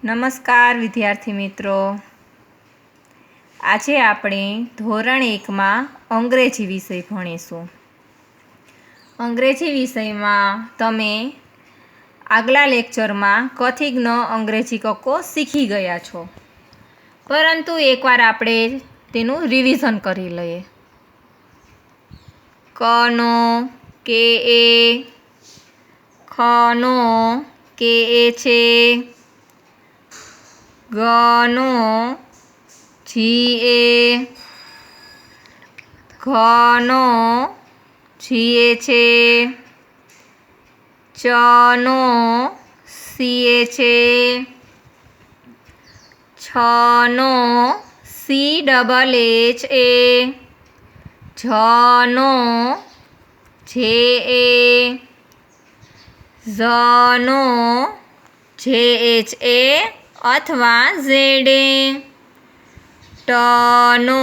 નમસ્કાર વિદ્યાર્થી મિત્રો, આજે આપણે ધોરણ 1માં અંગ્રેજી વિષય ભણીશું. અંગ્રેજી વિષયમાં તમે આગલા લેક્ચરમાં કથી જ્ઞ અંગ્રેજી કક્કો શીખી ગયા છો, પરંતુ એકવાર આપણે તેનું રિવિઝન કરી લઈએ. કનો કે એ, ખનો કે એ છે, ગનો જી એ, ઘનો જી એ છે, ચનો સી એ છે, છનો સી ડબલ એચ એ, જનો જે એ, ઝનો જે એચ એ અથવા ઝેડ એ, ટનો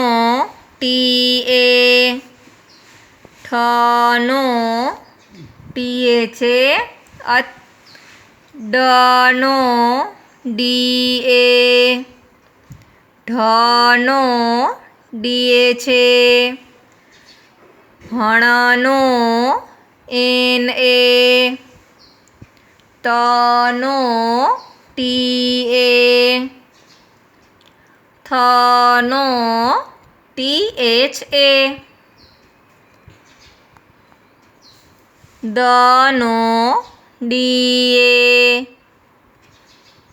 ટી એ, ઠનો ટી એ છે, ડનો ડી એ, ઢનો ડી એ છે, હણનો એન એ, તનો ટી એ, થનો ટી એચ એ, દનો ડી એ,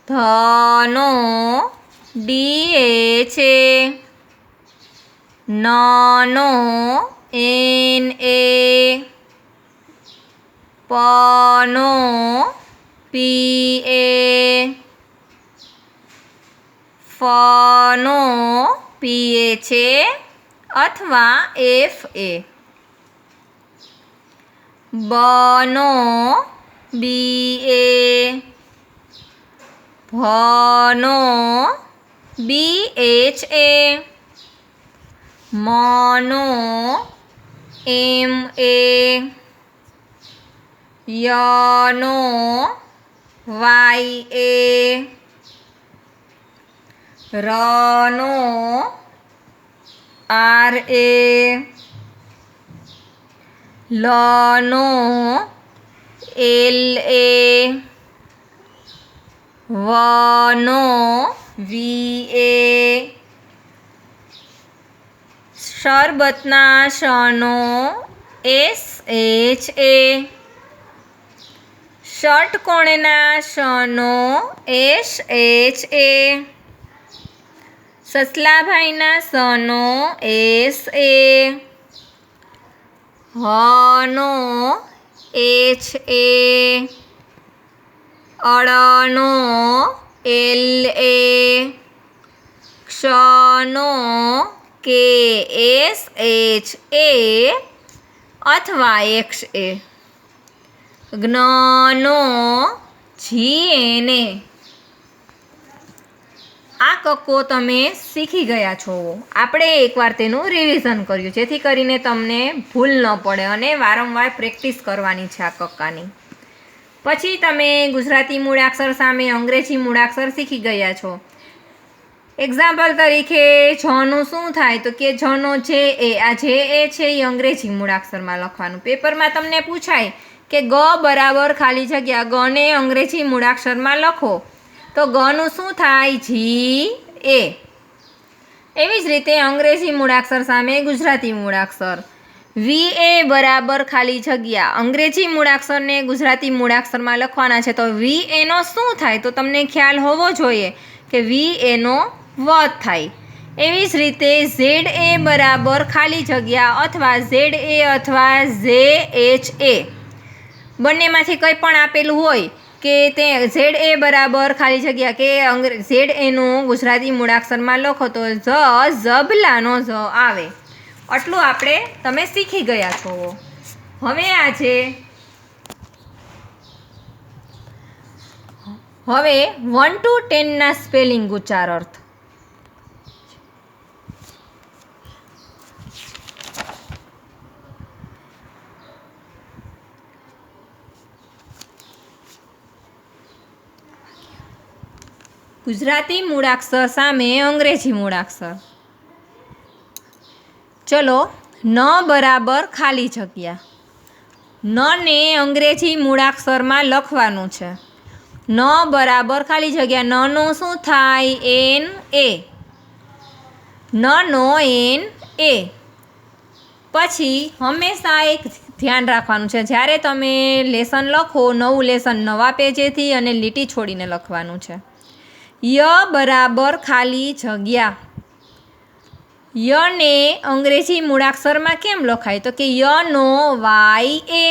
ધનો ડી એ છે, નનો એન એ, પનો પી એ, ફનો પી એ છે અથવા એફ એ, બનો બી એ, ભનો બી એચ એ, મનો એમ એ, યનો વાય એ, રનો આર એ, લનો એલ એ, વનો વી એ, શરબતના શનો એસ એચ એ, ષટકોણના શનો એસ એચ એ, સસલાભાઈના સનો એસ એ, હનો એચ એ, અળનો એલ એ, ક્ષનો કે એસ એચ એ અથવા એક્સ એ, જ્ઞનો જી એન એ. આ કક્કો તમે શીખી ગયા છો. આપણે એકવાર તેનું રિવિઝન કર્યું, જેથી કરીને તમને ભૂલ ન પડે અને વારંવાર પ્રેક્ટિસ કરવાની છે આ કક્કાની. પછી તમે ગુજરાતી મૂળાક્ષર સામે અંગ્રેજી મૂળાક્ષર શીખી ગયા છો. એક્ઝામ્પલ તરીકે જનું શું થાય, તો કે જનો જે એ, આ જે એ છે એ અંગ્રેજી મૂળાક્ષરમાં લખવાનું. પેપરમાં તમને પૂછાય કે ગ બરાબર ખાલી જગ્યા ગને અંગ્રેજી મૂળાક્ષરમાં લખો, તો ગનું શું થાય, જી એ. એવી જ રીતે અંગ્રેજી મૂળાક્ષર સામે ગુજરાતી મૂળાક્ષર વી એ બરાબર ખાલી જગ્યા અંગ્રેજી મૂળાક્ષરને ગુજરાતી મૂળાક્ષરમાં લખવાના છે, તો વી એનો શું થાય, તો તમને ખ્યાલ હોવો જોઈએ કે વી એનો વધ થાય. એવી જ રીતે ઝેડ એ બરાબર ખાલી જગ્યા અથવા ઝેડ એ અથવા ઝે એચ એ, બંનેમાંથી કંઈ પણ આપેલું હોય કે તે ઝેડ એ બરાબર ખાલી જગ્યા કે ઝેડ એનું ગુજરાતી મૂળાક્ષરમાં લખો તો ઝબલાનો ઝ આવે. આટલું આપણે તમે શીખી ગયા છો. હવે 1 to 10 ના સ્પેલિંગ ઉચ્ચાર અર્થ. ગુજરાતી મૂળાક્ષર સામે અંગ્રેજી મૂળાક્ષર. ચલો, ન બરાબર ખાલી જગ્યા. ન ને અંગ્રેજી મૂળાક્ષરમાં લખવાનું છે. ન બરાબર ખાલી જગ્યા. ન નો શું થાય? એન એ. ન નો એન એ. પછી હંમેશા એક ધ્યાન રાખવાનું છે, જ્યારે તમે લેસન લખો, નવું લેસન નવા પેજેથી અને લીટી છોડીને લખવાનું છે. ય બરાબર ખાલી જગ્યા. ય ને અંગ્રેજી મૂળાક્ષરમાં કેમ લખાય? તો કે ય નો વાય એ.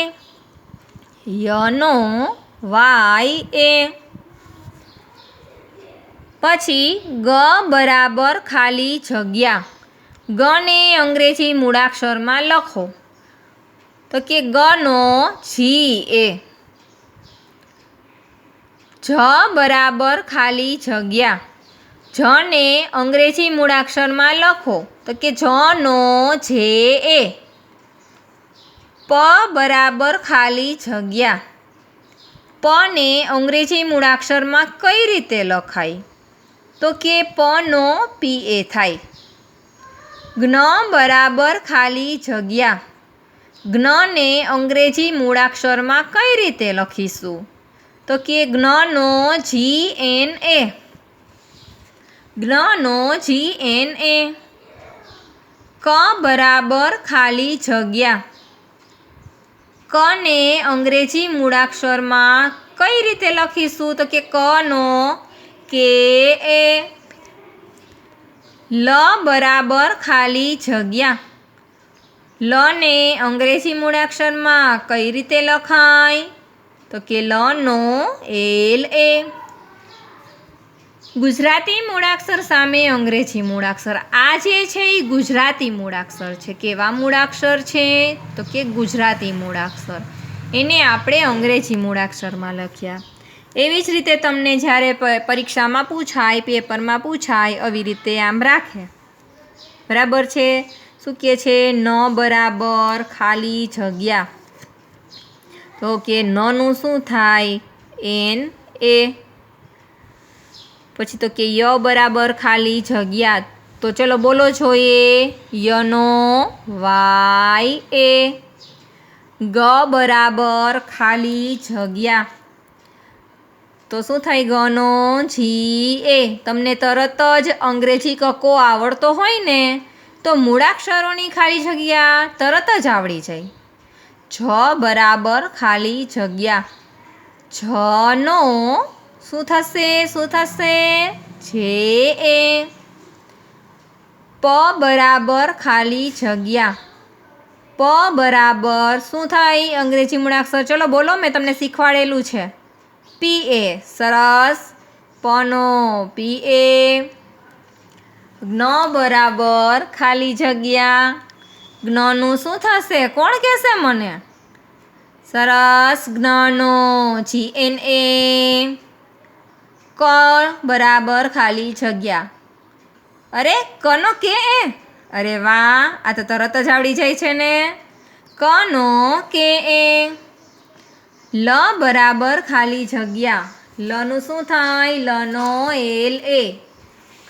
ય નો વાય એ. પછી ગ બરાબર ખાલી જગ્યા. ગ ને અંગ્રેજી મૂળાક્ષરમાં લખો તો કે ગ નો જી એ. જ બરાબર ખાલી જગ્યા. જ ને અંગ્રેજી મૂળાક્ષરમાં લખો તો કે જ નો જે એ. પ બરાબર ખાલી જગ્યા. પ ને અંગ્રેજી મૂળાક્ષરમાં કઈ રીતે લખાય? તો કે પ નો પી એ થાય. જ્ઞ બરાબર ખાલી જગ્યા. જ્ઞ ને અંગ્રેજી મૂળાક્ષરમાં કઈ રીતે લખીશું? તો કે જ્ઞ નો જી એન એ. જ્ઞ નો જી એન એ. ક બરાબર ખાલી જગ્યા. ક ને અંગ્રેજી મૂળાક્ષરમાં કઈ રીતે લખીશું? તો કે ક નો કે એ. લ બરાબર ખાલી જગ્યા. લ ને અંગ્રેજી મૂળાક્ષરમાં કઈ રીતે લખાય? તો કે લ નો એલ એ. ગુજરાતી મૂળાક્ષર સામે અંગ્રેજી મૂળાક્ષર. આ જે છે એ ગુજરાતી મૂળાક્ષર છે. કેવા મૂળાક્ષર છે? તો કે ગુજરાતી મૂળાક્ષર. એને આપણે અંગ્રેજી મૂળાક્ષરમાં લખ્યા. એવી જ રીતે તમને જ્યારે પરીક્ષામાં પૂછાય, પેપરમાં પૂછાય, આવી રીતે આમ રાખે. બરાબર છે? શું કહે છે? ન બરાબર ખાલી જગ્યા. તો કે ન નું શું થાય? એન એ. પછી તો કે ય બરાબર ખાલી જગ્યા. તો ચલો બોલો જોઈએ. ય નો વાય એ. ગ બરાબર ખાલી જગ્યા. તો શું થાય? ગ નો જી એ. તમને તરત જ અંગ્રેજી કક્કો આવડતો હોય ને તો મૂળાક્ષરોની ખાલી જગ્યા તરત જ આવડી જાય. જ બરાબર ખાલી જગ્યા. જ નો શું થશે? શું થશે? જે એ. પ બરાબર ખાલી જગ્યા. પ બરાબર શું થાય? અંગ્રેજી મૂળાક્ષર. ચલો બોલો, મેં તમને શીખવાડેલું છે. પી એ. સરસ. પ નો પી એ. જ્ઞ બરાબર ખાલી જગ્યા. જ્ઞ નું શું થશે? કોણ કહેશે મને? સરસ. જ્ઞ નો જી એન એ. ક બરાબર ખાલી જગ્યા. અરે ક નો કે એ. અરે વાહ, આ તો તરત જ આવડી જાય છે ને. ક નો કે એ. લ બરાબર ખાલી જગ્યા. લ નું શું થાય? લ નો એલ એ.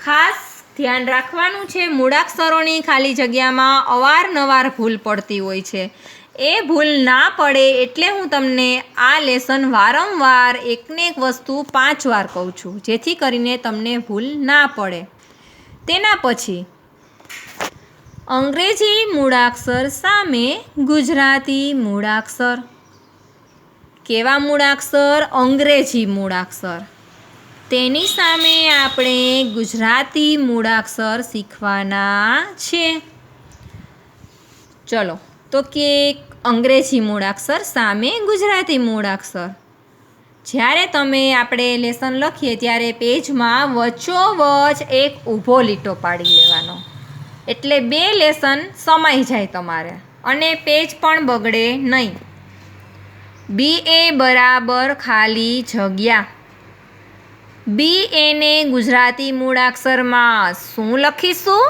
ખાસ ધ્યાન રાખવાનું છે, મૂળાક્ષરોની ખાલી જગ્યામાં અવારનવાર ભૂલ પડતી હોય છે. એ ભૂલ ના પડે એટલે હું તમને આ લેસન વારંવાર એકને એક વસ્તુ 5 વાર કહું છું, જેથી કરીને તમને ભૂલ ના પડે. તેના પછી અંગ્રેજી મૂળાક્ષર સામે ગુજરાતી મૂળાક્ષર. કેવા મૂળાક્ષર? અંગ્રેજી મૂળાક્ષર. તેની સામે આપણે ગુજરાતી મૂળાક્ષર શીખવાના છે. ચલો, તો કે અંગ્રેજી મૂળાક્ષર સામે ગુજરાતી મૂળાક્ષર. જ્યારે આપણે લેસન લખીએ ત્યારે પેજમાં વચ્ચોવચ એક ઊભો લીટો પાડી લેવાનો, એટલે 2 લેસન સમાઈ જાય તમારે અને પેજ પણ બગડે નહીં. બી એ બરાબર ખાલી જગ્યા. બી એને ગુજરાતી મૂળાક્ષરમાં શું લખીશું?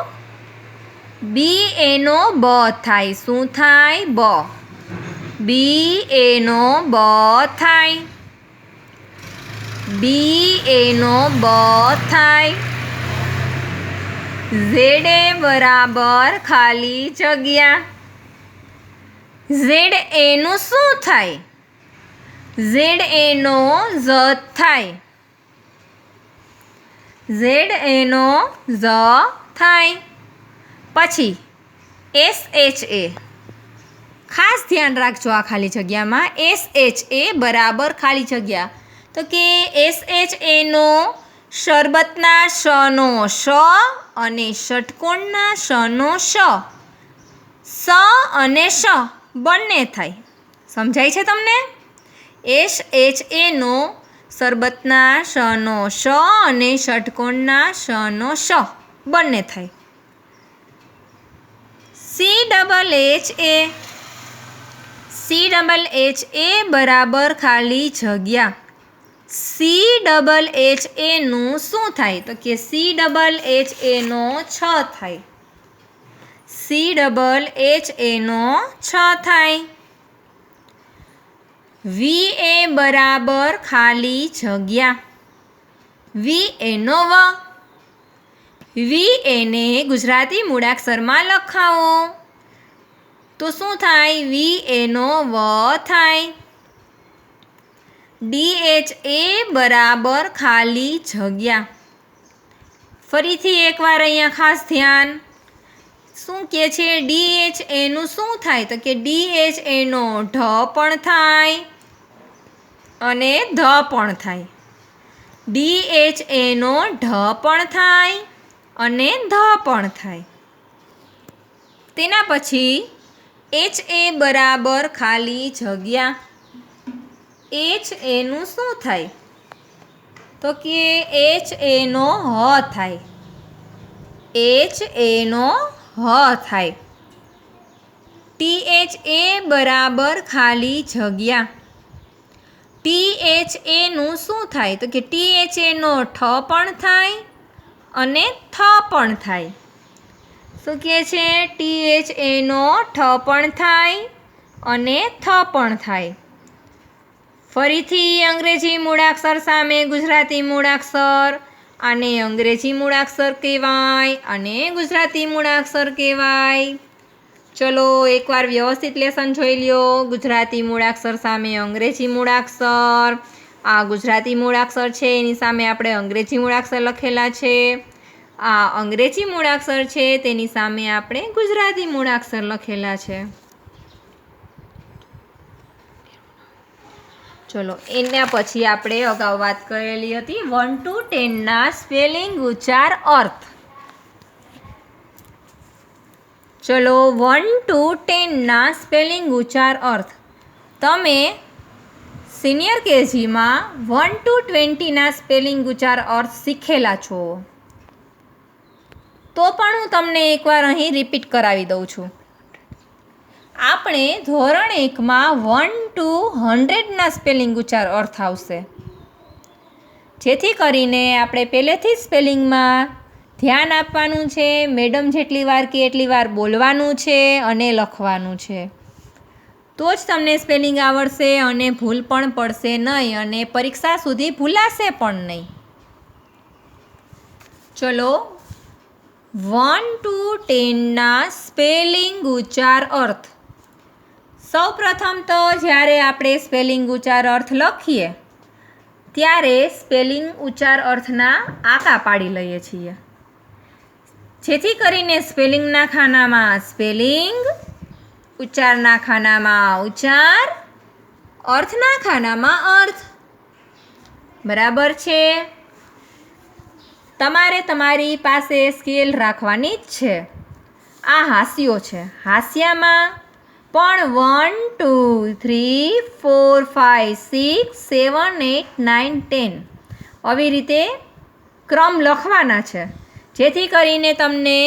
બી એનો બ થાય. શું થાય? બ. બી એનો બ થાય. BA નો બ થાય. ZA બરાબર ખાલી જગ્યા. ZA નું શું થાય? ZA નો Z થાય. ZA નો Z થાય. પછી SHA, ખાસ ધ્યાન રાખજો આ ખાલી જગ્યામાં. SHA બરાબર ખાલી જગ્યા. તો કે SHA નો શરબતના શ નો શ અને ષટકોણના શ નો શ, સ અને શ બંને થાય. સમજાય છે તમને? SHA નો શરબતના શ નો શ અને ષટકોણના શ નો શ બંને થાય. CHHA બરાબર ખાલી જગ્યા. CHHA નું શું થાય? તો કે CHHA નો છ થાય. CHHA નો છ થાય. VA બરાબર ખાલી જગ્યા. VA નો વ. VA ને ગુજરાતી મૂળાક્ષરમાં લખાવો તો શું થાય? VA નો વ થાય. DHA બરાબર ખાલી જગ્યા. ફરીથી એકવાર અહીંયા ખાસ ધ્યાન. શું કહે છે? DHA નું શું થાય? તો કે DHA નો ઢ પણ થાય અને ધ પણ થાય. DHA નો ઢ પણ થાય અને ધ પણ થાય. તેના પછી HA બરાબર ખાલી જગ્યા. HA નું શું થાય? તો કે HA નો હ થાય. HA નો હ થાય. THA બરાબર ખાલી જગ્યા. THA નું શું થાય? તો કે THA નો ઠ પણ થાય અને થ પણ થાય. શું કહે છે? THA નો ઠ પણ થાય અને થ પણ થાય. ફરીથી અંગ્રેજી મૂળાક્ષર સામે ગુજરાતી મૂળાક્ષર. આને અંગ્રેજી મૂળાક્ષર કહેવાય અને ગુજરાતી મૂળાક્ષર કહેવાય. ચલો એકવાર વ્યવસ્થિત લેસન જોઈ લ્યો. ગુજરાતી મૂળાક્ષર સામે અંગ્રેજી મૂળાક્ષર. આ ગુજરાતી મૂળાક્ષર છે, એની સામે આપણે અંગ્રેજી મૂળાક્ષર લખેલા છે. આ અંગ્રેજી મૂળાક્ષર છે, તેની સામે આપણે ગુજરાતી મૂળાક્ષર લખેલા છે. ચલો એના પછી આપણે અગાઉ વાત કરેલી હતી 1 to 10 ના સ્પેલિંગ, ઉચ્ચાર, અર્થ. ચલો 1 to 10 ના સ્પેલિંગ, ઉચ્ચાર, અર્થ. તમે સિનિયર કેજીમાં 1 to 20 ના સ્પેલિંગ, ઉચ્ચાર, અર્થ શીખેલા છો. તો પણ હું તમને એકવાર અહીં રિપીટ કરાવી દઉં છું. આપણે ધોરણ 1માં 1 to 100 ના સ્પેલિંગ, ઉચ્ચાર, અર્થ આવશે. જેથી કરીને આપણે પહેલેથી જ સ્પેલિંગમાં ધ્યાન આપવાનું છે. મેડમ જેટલી વાર કે એટલી વાર બોલવાનું છે અને લખવાનું છે. તો જ તમને સ્પેલિંગ આવડશે અને ભૂલ પણ પડશે નહીં અને પરીક્ષા સુધી ભૂલાશે પણ નહીં. ચલો 1 to 10 ના સ્પેલિંગ, ઉચ્ચાર, અર્થ. સૌ પ્રથમ તો જ્યારે આપણે સ્પેલિંગ, ઉચ્ચાર, અર્થ લખીએ ત્યારે સ્પેલિંગ, ઉચ્ચાર, અર્થના આકા પાડી લઈએ છીએ. જેથી કરીને સ્પેલિંગના ખાનામાં સ્પેલિંગ, ઉચ્ચારના ખાનામાં ઉચ્ચાર, અર્થના ખાનામાં અર્થ. બરાબર છે? તમારે તમારી પાસે સ્કેલ રાખવાની જ છે. આ હાસ્યો છે. હાસ્યામાં પણ 1 2 3 4 5 6 7 8 9 10 આવી રીતે ક્રમ લખવાના છે, જેથી કરીને તમને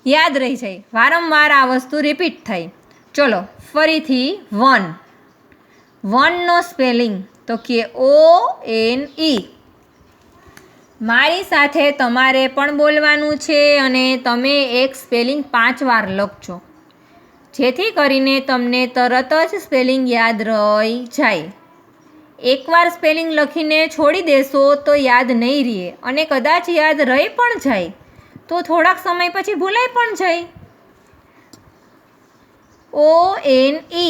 યાદ રહી જાય, વારંવાર આ વસ્તુ રિપીટ થાય. ચલો ફરીથી 1 નો સ્પેલિંગ તો કે ONE. મારી સાથે તમારે પણ બોલવાનું છે અને તમે એક સ્પેલિંગ 5 વાર લખજો, જેથી કરીને તમને તરત જ સ્પેલિંગ યાદ રહી જાય. એકવાર સ્પેલિંગ લખીને છોડી દેશો તો યાદ નહીં રહે, અને કદાચ યાદ રહી પણ જાય તો થોડાક સમય પછી ભૂલાઈ પણ જાય. ONE,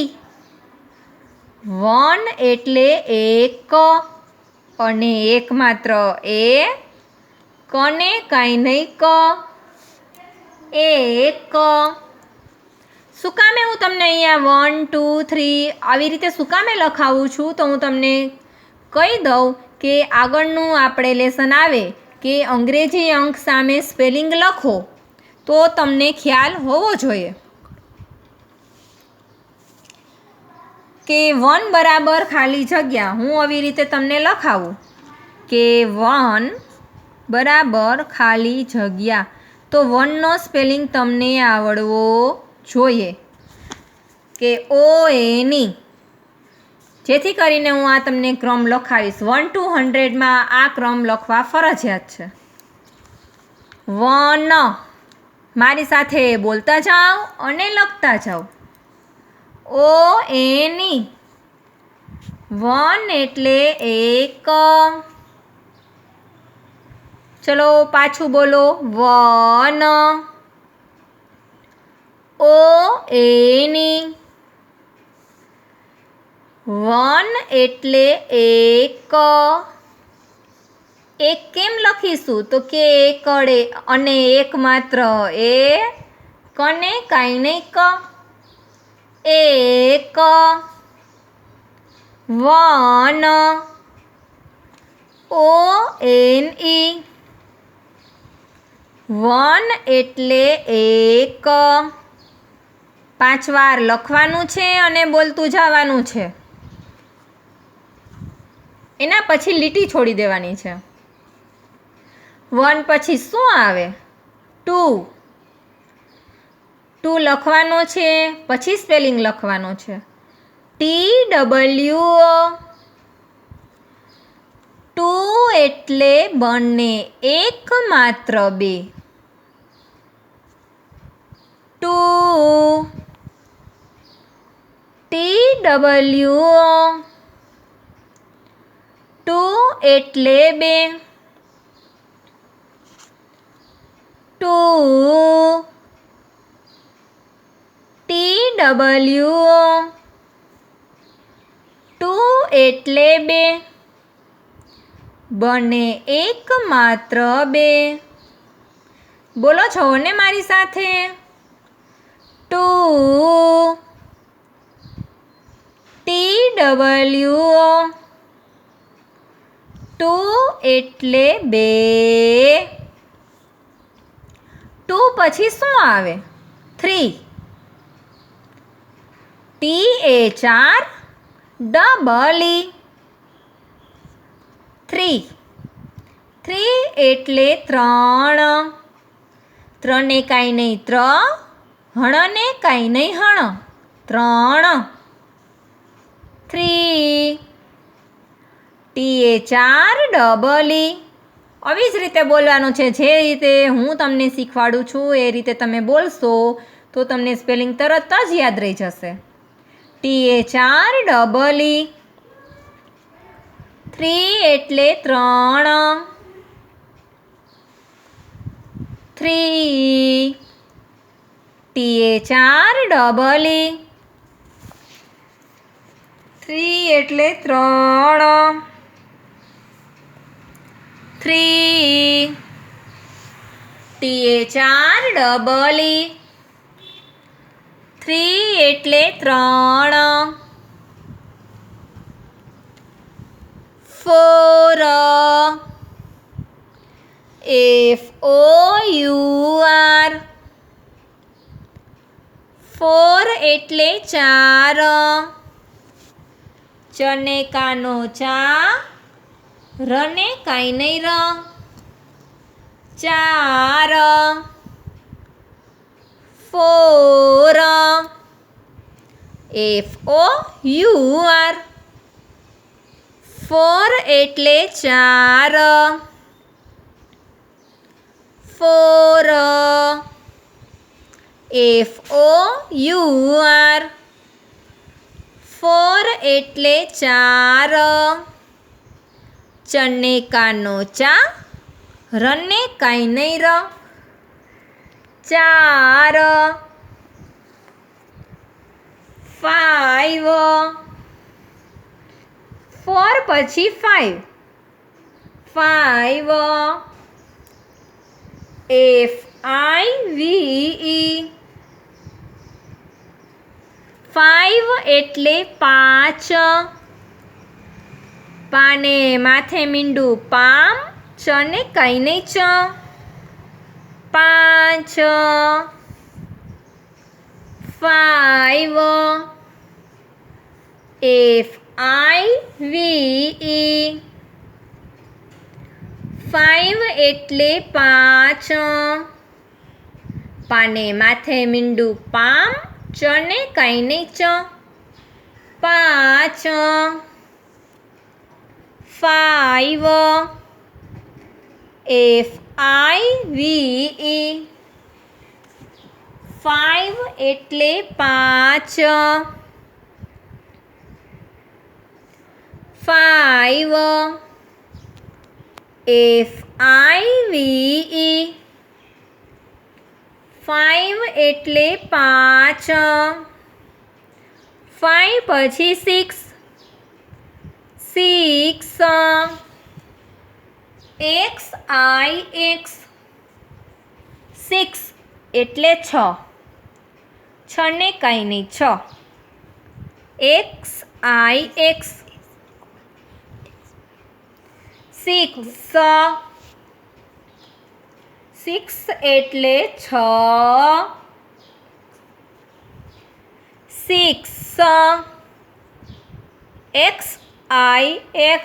વન એટલે એક, અને એક માત્ર એ, કને કાંઈ નહીં ક, એક. શું કામે હું તમને અહીંયા 1 2 3 આવી રીતે શું કામે લખાવું છું, તો હું તમને કહી દઉં કે આગળનું આપણે લેસન આવે કે અંગ્રેજી અંક સામે સ્પેલિંગ લખો, તો તમને ખ્યાલ હોવો જોઈએ કે 1 બરાબર ખાલી જગ્યા. હું આવી રીતે તમને લખાવું કે 1 બરાબર ખાલી જગ્યા, તો 1નો સ્પેલિંગ તમને આવડવો જોઈએ કે ONE, જેથી કરીને હું આ તમને ક્રમ લખાવીશ. 1 to 100માં આ ક્રમ લખવા ફરજિયાત છે. 1, મારી સાથે બોલતા જાઓ અને લખતા જાઓ. ONE, 1 એટલે એક. ચલો પાછું બોલો. 1. ONE, 1 એટલે એક. એક કેમ લખીશું, તો કે એકડે અને એક માત્ર એ, કને કાંઈ નહીં ક, એક. 1. ONE, 1 એટલે એક. 5 વાર લખવાનું છે અને બોલતું જવાનું છે. એના પછી લીટી છોડી દેવાની છે. 1 પછી શું આવે? 2. 2 લખવાનો છે, પછી સ્પેલિંગ લખવાનો છે. TWO, 2 એટલે બંને, એક માત્ર બે. 2. TWO, 2 એટલે બે. 2. TWO, 2 એટલે બે, બંને એક માત્ર બે. બોલો છો ને મારી સાથે? 2. TWO, 2 એટલે બે. 2 પછી શું આવે? 3. THR, double E, 3. 3 એટલે 3. 3 ને કાંઈ નહીં ત્ર, હણ ને કાંઈ નહીં હણ, 3. 3. THR, double E. આવી જ રીતે બોલવાનું છે. જે રીતે હું તમને શીખવાડું છું એ રીતે તમે બોલશો તો તમને સ્પેલિંગ તરત જ યાદ રહી જશે. THR, double E. 3 એટલે 3. 3. THR, double E. 3 એટલે 3. 3. THR, double E. 3 એટલે 3. 4. FOUR, 4 એટલે 4. ચને કાનો ચા, રને કાંઈ નહીં ર, 4. 4. FOUR, 4 એટલે 4. 4. FOUR, 4 એટલે 4, ચનેકાનો ચા, રને કાંઈ નહીં ર, 4. 5, 4 પછી 5, 5, FIVE, 5 એટલે 5, પાને માથે મીંડું પામ, ચને કાંઈ નહીં ચ, 5. 5, FIVE, 5 એટલે 5, પાને માથે મીંડું પામ, ચને કાંઈ નહીં ચ, 5. 5, FIVE, 5 એટલે 5, 5, FIVE, 5 એટલે 5, 5 પછી 6, 6, XIX, 6 એટલે 6, છને કાંઈ નહીં 6, XIX, 6, 6 એટલે 6, 6, XIX,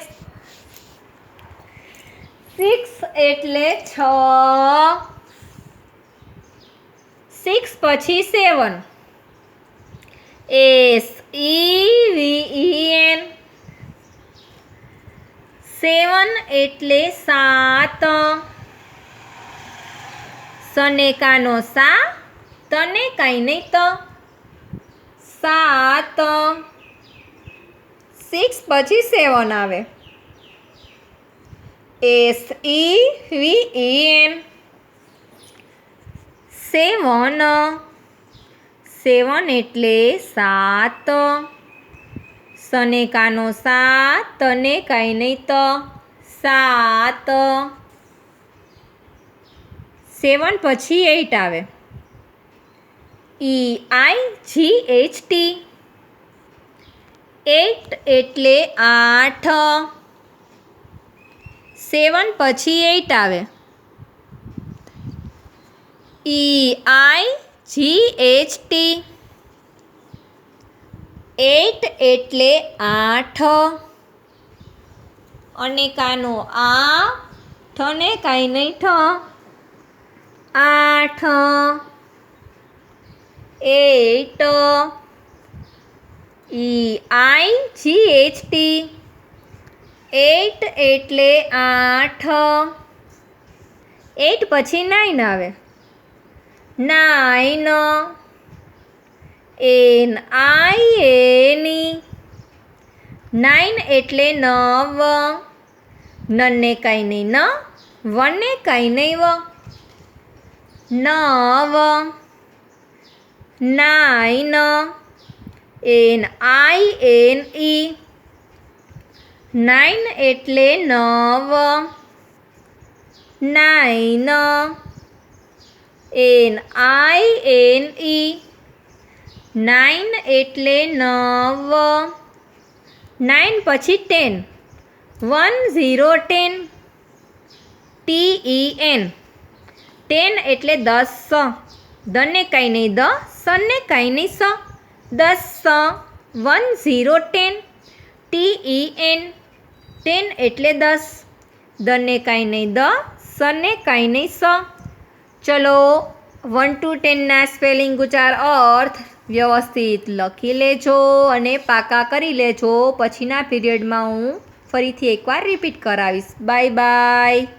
6 એટલે 6, 6 પછી 7, SEVEN, 7 એટલે 7, સનેકાનો સા, તને કાંઈ નહીં તો, 7. 6 પછી 7 આવે, SEVEN, 7, 7 એટલે 7, સનેકાનો સા, તને કાંઈ નહીં તો, 7. 7 પછી 8 આવે, EIGHT, 8 એટલે 8, 7 પછી 8 આવે, EIGHT, 8 એટલે 8, અને કાનો આ, ઠને કાંઈ નહીં ઠ, 8, 8, EIGHT, 8 એટલે 8, 8 પછી 9 આવે, 9, NINE, 9 એટલે 9, નને કાંઈ નહીં ન, વને કાંઈ નહીં વ, 9, 9, NINE, 9 એટલે 9, 9, NINE, 9 એટલે 9, 9 પછી 10, 1 0 10, TEN, 10 એટલે 10, દને કાંઈ નહીં દ, સને કાંઈ નહીં સ, 10, 1 0 10, TEN, 10 એટલે 10, દને કાંઈ નહીં દ, સને કાંઈ નહીં સ. ચલો 1 to 10ના સ્પેલિંગ ઉચ્ચાર અર્થ વ્યવસ્થિત લખી લેજો અને પાકા કરી લેજો. પછીના પીરિયડમાં હું ફરીથી એકવાર રિપીટ કરાવીશ. Bye bye.